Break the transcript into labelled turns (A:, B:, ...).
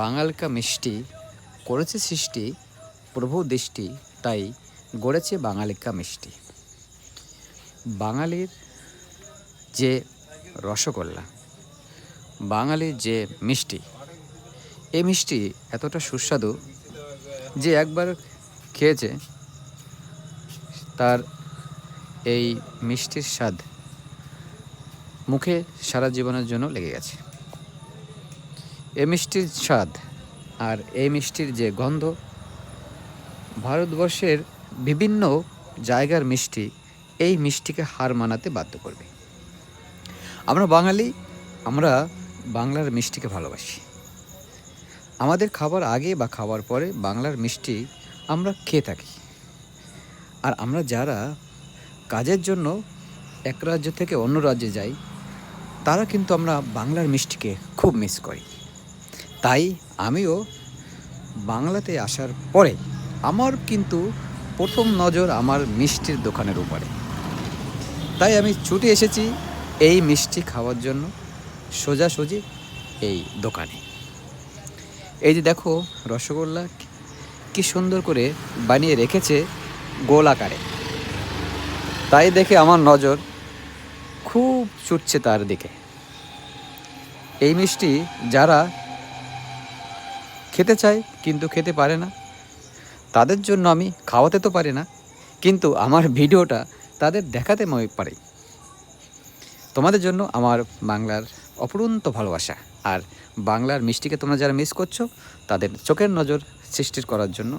A: বাঙালিকা মিষ্টি করেছে সৃষ্টি প্রভু দৃষ্টি, তাই গড়েছে বাঙালিকা মিষ্টি। বাঙালির যে রসগোল্লা, বাঙালির যে মিষ্টি, এই মিষ্টি এতটা সুস্বাদু যে একবার খেয়েছে তার এই মিষ্টির স্বাদ মুখে সারা জীবনের জন্য লেগে গেছে। এই মিষ্টির স্বাদ আর এই মিষ্টির যে গন্ধ, ভারতবর্ষের বিভিন্ন জায়গার মিষ্টি এই মিষ্টিকে হার মানাতে বাধ্য করবে। আমরা বাঙালি, আমরা বাংলার মিষ্টিকে ভালোবাসি। আমাদের খাবার আগে বা খাবার পরে বাংলার মিষ্টি আমরা খেয়ে থাকি। আর আমরা যারা কাজের জন্য এক রাজ্য থেকে অন্য রাজ্যে যাই, তারা কিন্তু আমরা বাংলার মিষ্টিকে খুব মিস করি। তাই আমিও বাংলাতে আসার পরে আমার কিন্তু প্রথম নজর আমার মিষ্টির দোকানের উপরে। তাই আমি ছুটে এসেছি এই মিষ্টি খাওয়ার জন্য সোজাসুজি এই দোকানে। এই যে দেখো রসগোল্লা কি সুন্দর করে বানিয়ে রেখেছে গোল আকারে। তাই দেখে আমার নজর খুব ছুটছে তার দিকে। এই মিষ্টি যারা খেতে চায় কিন্তু খেতে পারে না, তাদের জন্য আমি খাওয়াতে তো পারি না, কিন্তু আমার ভিডিওটা তাদের দেখাতে পারি। তোমাদের জন্য আমার বাংলার অপরন্ত ভালোবাসা। আর বাংলার মিষ্টিকে তোমরা যারা মিস করছো, তাদের চোখের নজর সৃষ্টি করার জন্য